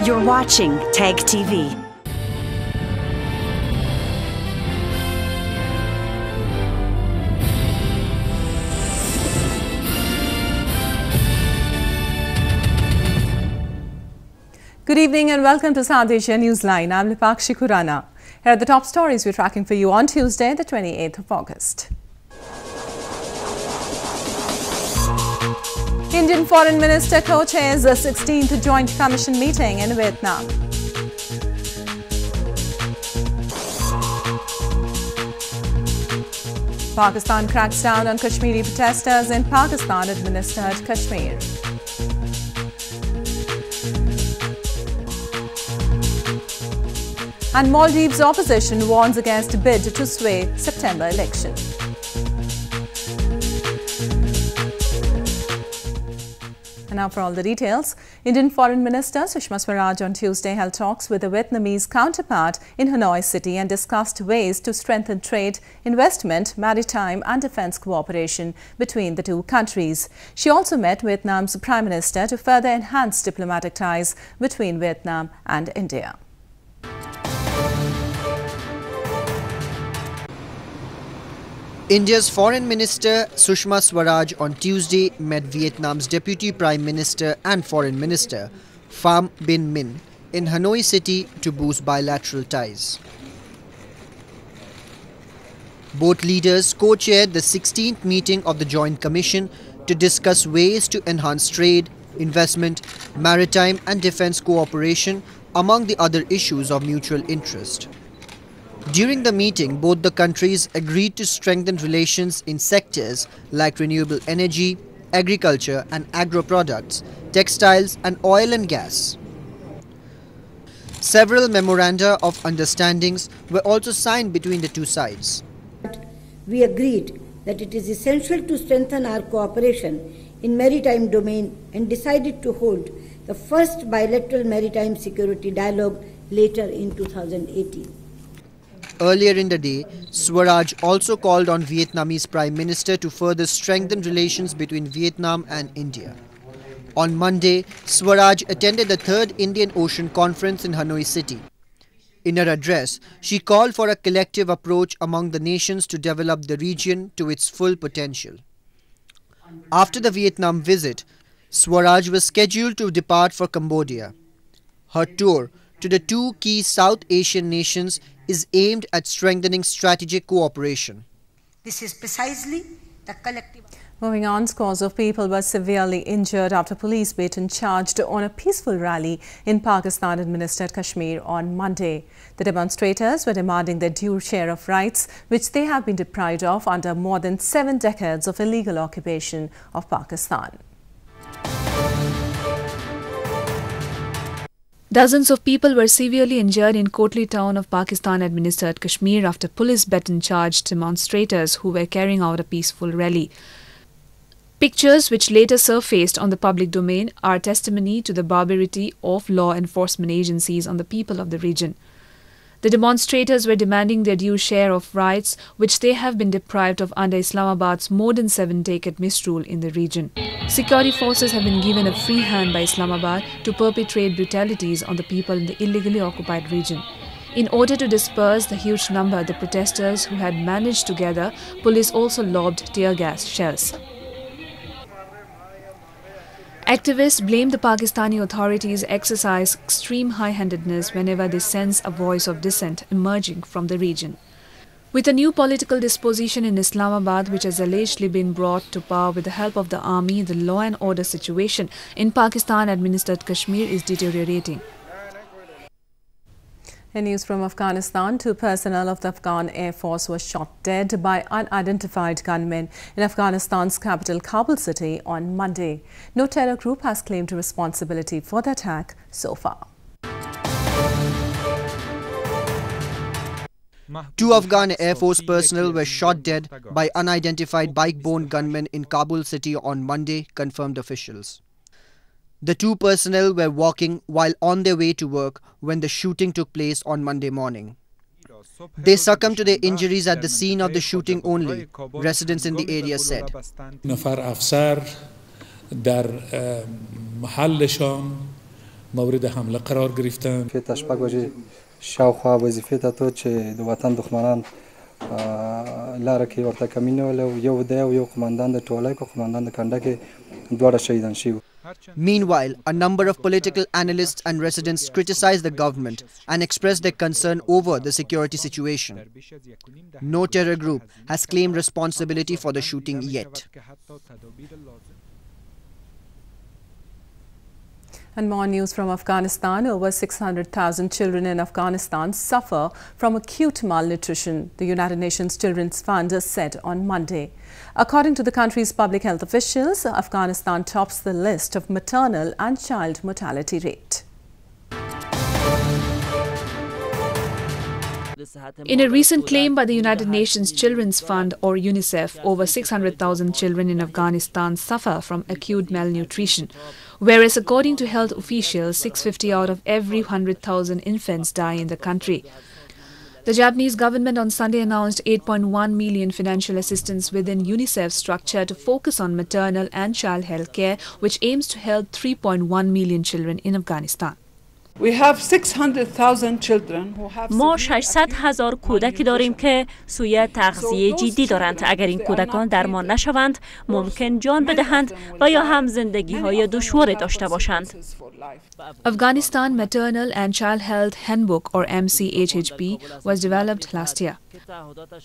You're watching TAG TV. Good evening and welcome to South Asia Newsline. I'm Lipakshi Khurana. Here are the top stories we're tracking for you on Tuesday, the 28th of August. Indian Foreign Minister co-chairs the 16th Joint Commission meeting in Vietnam. Pakistan cracks down on Kashmiri protesters in Pakistan-administered Kashmir. And Maldives opposition warns against bid to sway September election. And now for all the details. Indian Foreign Minister Sushma Swaraj on Tuesday held talks with the Vietnamese counterpart in Hanoi city and discussed ways to strengthen trade, investment, maritime and defence cooperation between the two countries. She also met Vietnam's Prime Minister to further enhance diplomatic ties between Vietnam and India. India's Foreign Minister Sushma Swaraj on Tuesday met Vietnam's Deputy Prime Minister and Foreign Minister Pham Binh Minh in Hanoi city to boost bilateral ties. Both leaders co-chaired the 16th meeting of the Joint Commission to discuss ways to enhance trade, investment, maritime and defence cooperation among the other issues of mutual interest. During the meeting, both the countries agreed to strengthen relations in sectors like renewable energy, agriculture and agro-products, textiles and oil and gas. Several memoranda of understandings were also signed between the two sides. We agreed that it is essential to strengthen our cooperation in maritime domain and decided to hold the first bilateral maritime security dialogue later in 2018. Earlier in the day, Swaraj also called on Vietnamese Prime Minister to further strengthen relations between Vietnam and India. On Monday, Swaraj attended the 3rd Indian Ocean Conference in Hanoi city. In her address, she called for a collective approach among the nations to develop the region to its full potential. After the Vietnam visit, Swaraj was scheduled to depart for Cambodia. Her tour to the two key South Asian nations is aimed at strengthening strategic cooperation. This is precisely the collective. Moving on, scores of people were severely injured after police baton charged on a peaceful rally in Pakistan-administered Kashmir on Monday. The demonstrators were demanding their due share of rights, which they have been deprived of under more than 7 decades of illegal occupation of Pakistan. Dozens of people were severely injured in Kotli town of Pakistan-administered Kashmir after police baton charged demonstrators who were carrying out a peaceful rally. Pictures which later surfaced on the public domain are testimony to the barbarity of law enforcement agencies on the people of the region. The demonstrators were demanding their due share of rights which they have been deprived of under Islamabad's more than 7-decade misrule in the region. Security forces have been given a free hand by Islamabad to perpetrate brutalities on the people in the illegally occupied region. In order to disperse the huge number of the protesters who had managed to gather, police also lobbed tear gas shells. Activists blame the Pakistani authorities exercise extreme high-handedness whenever they sense a voice of dissent emerging from the region. With a new political disposition in Islamabad which has allegedly been brought to power with the help of the army, the law and order situation in Pakistan-administered Kashmir is deteriorating. In news from Afghanistan, 2 personnel of the Afghan Air Force were shot dead by unidentified gunmen in Afghanistan's capital Kabul city on Monday. No terror group has claimed responsibility for the attack so far. 2 Afghan Air Force personnel were shot dead by unidentified bike-borne gunmen in Kabul city on Monday, confirmed officials. The 2 personnel were walking while on their way to work when the shooting took place on Monday morning. They succumbed to their injuries at the scene of the shooting only, residents in the area said. نفر افسر در محلشان مورد حمله قرار گرفتند. تشبک وجه شاوخوا وظیفه ته چې د وطن دښمنان لاره کې ورته کمینه ول یو د یو قومندان د ټولای کو قومندان د کنده کې دوه شهیدان شو. Meanwhile, a number of political analysts and residents criticized the government and expressed their concern over the security situation. No terror group has claimed responsibility for the shooting yet. And more news from Afghanistan. Over 600,000 children in Afghanistan suffer from acute malnutrition, the United Nations Children's Fund said on Monday. According to the country's public health officials, Afghanistan tops the list of maternal and child mortality rate. In a recent claim by the United Nations Children's Fund, or UNICEF, over 600,000 children in Afghanistan suffer from acute malnutrition, whereas according to health officials, 650 out of every 100,000 infants die in the country. The Japanese government on Sunday announced 8.1 million financial assistance within UNICEF's structure to focus on maternal and child health care, which aims to help 3.1 million children in Afghanistan. We have 600,000 children who have ما 600,000 کودکی داریم که سوی تغذیه جدی دارند. اگر این کودکان درمان نشوند ممکن جان بدهند و یا هم زندگی‌های دشواری داشته باشند. Afghanistan Maternal and Child Health Handbook, or MCHHB, was developed last year.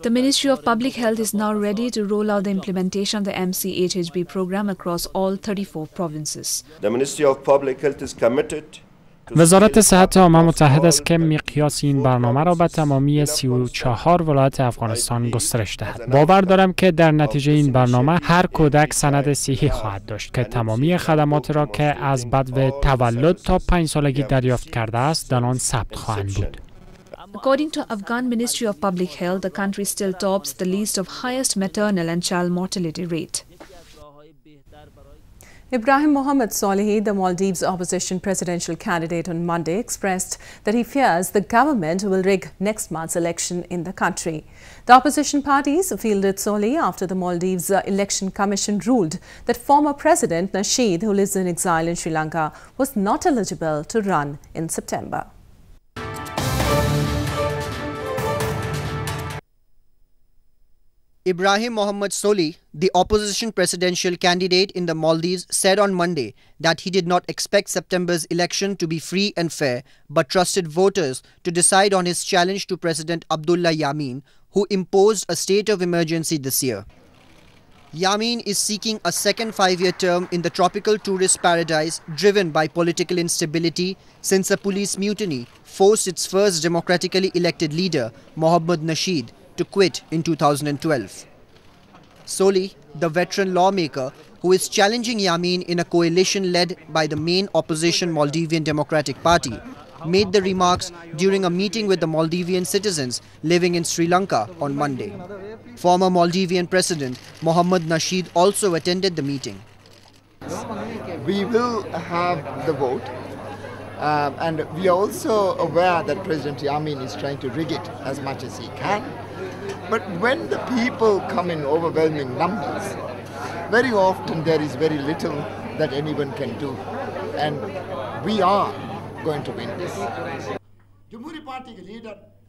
The Ministry of Public Health is now ready to roll out the implementation of the MCHHB program across all 34 provinces. The Ministry of Public Health is committed. وزارت صحت عامه متحد است که مقیاس این برنامه را به تمامی 34 ولایت افغانستان گسترش دهد. باور دارم که در نتیجه این برنامه هر کودک سند صحی خواهد داشت که تمامی خدمات را که از بدو تولد تا 5 سالگی دریافت کرده است در آن ثبت خواهند بود. According to Afghan Ministry of Public Health, the country still tops the list of highest maternal and child mortality rate. Ibrahim Mohammed Solihi, the Maldives opposition presidential candidate, on Monday expressed that he fears the government will rig next month's election in the country. The opposition parties fielded Solihi after the Maldives Election Commission ruled that former President Nasheed, who lives in exile in Sri Lanka, was not eligible to run in September. Ibrahim Mohammed Solihi, the opposition presidential candidate in the Maldives, said on Monday that he did not expect September's election to be free and fair, but trusted voters to decide on his challenge to President Abdullah Yameen, who imposed a state of emergency this year. Yameen is seeking a second 5-year term in the tropical tourist paradise driven by political instability since a police mutiny forced its first democratically elected leader, Mohammad Nasheed, to quit in 2012. Solihi, the veteran lawmaker who is challenging Yameen in a coalition led by the main opposition Maldivian Democratic Party, made the remarks during a meeting with the Maldivian citizens living in Sri Lanka on Monday. Former Maldivian President Mohammad Nasheed also attended the meeting. We will have the vote. And we are also aware that President Yameen is trying to rig it as much as he can. But when the people come in overwhelming numbers, very often there is very little that anyone can do. And we are going to win this.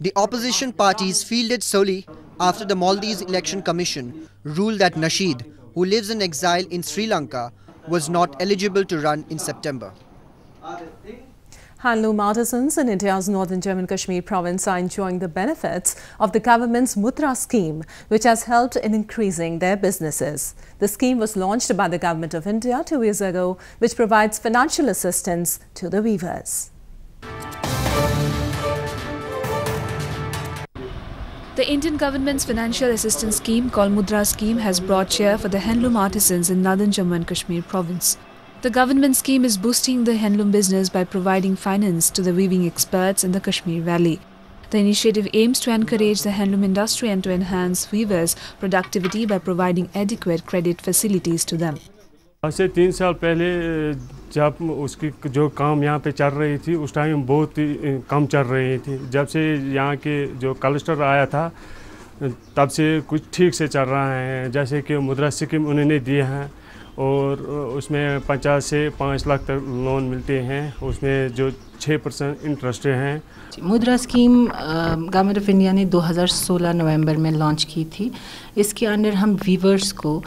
The opposition parties fielded Solihi after the Maldives Election Commission ruled that Nasheed, who lives in exile in Sri Lanka, was not eligible to run in September. Handloom artisans in India's northern Jammu and Kashmir province are enjoying the benefits of the government's Mudra scheme, which has helped in increasing their businesses. The scheme was launched by the Government of India 2 years ago, which provides financial assistance to the weavers. The Indian government's financial assistance scheme, called Mudra scheme, has brought cheer for the handloom artisans in northern Jammu and Kashmir province. The government scheme is boosting the handloom business by providing finance to the weaving experts in the Kashmir Valley. The initiative aims to encourage the handloom industry and to enhance weavers' productivity by providing adequate credit facilities to them. आज से 3 साल पहले जब उसकी जो काम यहाँ पे चल रही थी उस टाइम बहुत ही कम चल रही थी। जब से यहाँ के जो कलेक्टर आया था तब से कुछ ठीक से चल रहा है। जैसे कि मुद्रा स्कीम उन्होंने दिए हैं और उसमें 50 से 5 लाख तक लोन मिलते हैं, उसमें जो 6% इंटरेस्ट हैं। मुद्रा स्कीम गवर्नमेंट ऑफ इंडिया ने 2016 नवंबर में लॉन्च की थी। इसके अंडर हम वीवर्स को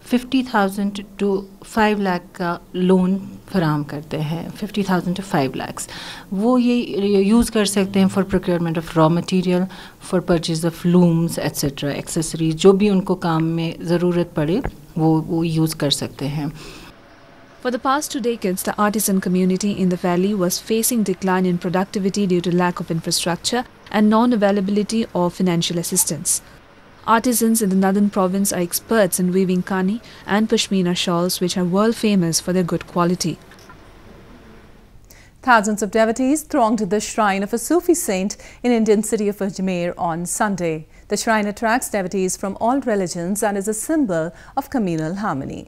50,000 to 5 लाख का लोन फराहम करते हैं। 50,000 to 5 लाख वो ये यूज़ कर सकते हैं for procurement of raw material, for purchase of looms etcetera, accessories, जो भी उनको काम में ज़रूरत पड़े वो यूज़ कर सकते हैं। For the past 2 decades, the artisan community in the valley was facing decline in productivity due to lack of infrastructure and non-availability of financial assistance. Artisans in the northern province are experts in weaving kani and pashmina shawls, which are world famous for their good quality. Thousands of devotees thronged the shrine of a Sufi saint in Indian city of Ajmer on Sunday. The shrine attracts devotees from all religions and is a symbol of communal harmony.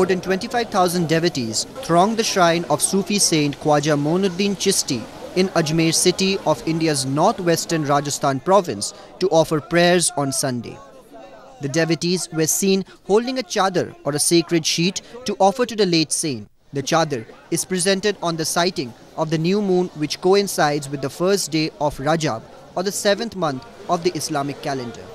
More than 25,000 devotees thronged the shrine of Sufi saint Khwaja Moinuddin Chishti in Ajmer city of India's northwestern Rajasthan province to offer prayers on Sunday. The devotees were seen holding a chadar or a sacred sheet to offer to the late saint. The chadar is presented on the sighting of the new moon, which coincides with the first day of Rajab or the 7th month of the Islamic calendar.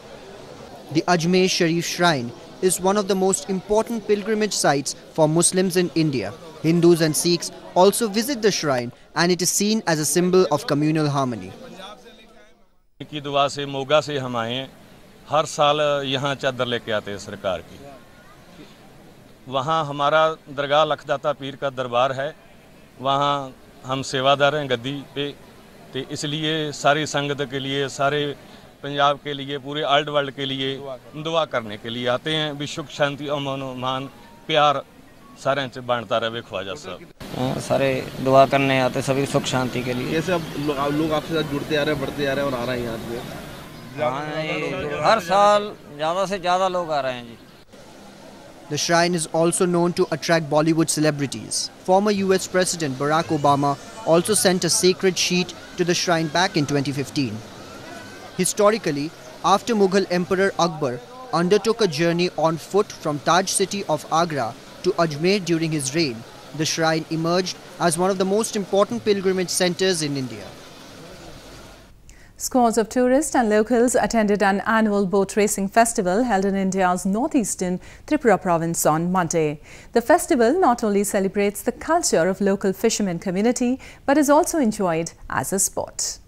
The Ajmer Sharif Shrine is one of the most important pilgrimage sites for Muslims in India. Hindus and Sikhs also visit the shrine and it is seen as a symbol of communal harmony. की दुआ से मोगा से हम आए, हर साल यहाँ चादर लेके आते हैं सरकार की। वहाँ हमारा दरगाह लखदाता पीर का दरबार है, वहाँ हम सेवादार हैं गद्दी पे, तो इसलिए सारी संगत के लिए, सारे पंजाब के लिए, पूरे वर्ल्ड वर्ल्ड के लिए दुआ करने के लिए आते हैं। भी सुख शांति अमन मान प्यार सारे से बांटता रहे ख्वाजा साहब। सारे दुआ करने आते सभी सुख शांति के लिए। कैसे अब लोग आपके साथ जुड़ते आ रहे हैं, बढ़ते आ रहे हैं और आ रहे हैं यहाँ पे? हर साल ज़्यादा से ज़्यादा लोग आ रहे हैं जी। The shrine is also known to attract Bollywood celebrities. Former US President Barack Obama also sent a sacred sheet to the shrine back in 2015. Historically, after Mughal Emperor Akbar undertook a journey on foot from Taj city of Agra to Ajmer during his reign, the shrine emerged as one of the most important pilgrimage centers in India. Scores of tourists and locals attended an annual boat racing festival held in India's northeastern Tripura province on Monday. The festival not only celebrates the culture of local fishermen community, but is also enjoyed as a sport.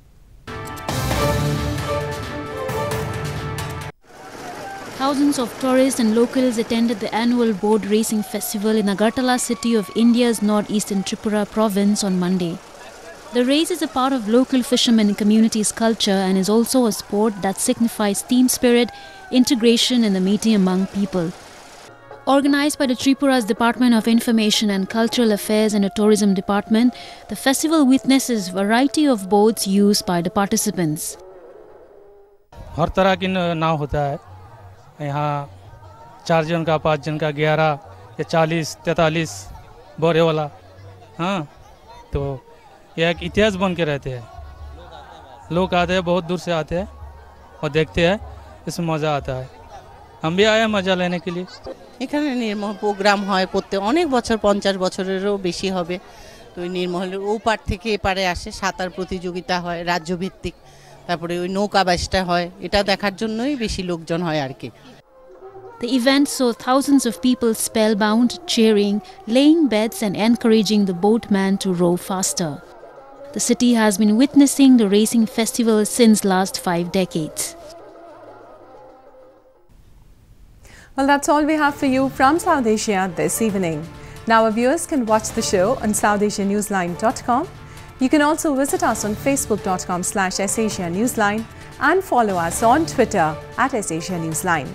Thousands of tourists and locals attended the annual boat racing festival in Agartala city of India's northeastern Tripura province on Monday. The race is a part of local fishermen community's culture and is also a sport that signifies team spirit, integration and the meeting among people. Organised by the Tripura's Department of Information and Cultural Affairs and the Tourism Department, the festival witnesses variety of boats used by the participants. हर तरह की नाव होता है यहाँ 4 जन का 5 जन का 11 या 40 43 बोरे वाला हाँ तो यह एक इतिहास बन के रहते हैं लोग आते हैं बहुत दूर से आते हैं और देखते हैं इसमें मज़ा आता है हम भी आए हैं मज़ा लेने के लिए এখানে নির্মল প্রোগ্রাম হয় প্রত্যেক অনেক বছর 50 বছরেরও বেশি হবে তো এই নির্মলের ওপার থেকে এপারে আসে সাঁতার প্রতিযোগিতা হয় রাজ্যভিত্তিক তারপরে ওই নৌকা বাইচটা হয় এটা দেখার জন্যই বেশি লোকজন হয় আর কি The event saw thousands of people spellbound, cheering, laying bets and encouraging the boatman to row faster. The city has been witnessing the racing festival since last 5 decades. Well, that's all we have for you from South Asia this evening. Now our viewers can watch the show on SouthAsiaNewsline.com. You can also visit us on Facebook.com/SAsiaNewsline and follow us on Twitter @SAsiaNewsline.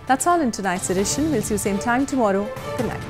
That's all in tonight's edition. We'll see you same time tomorrow. Good night.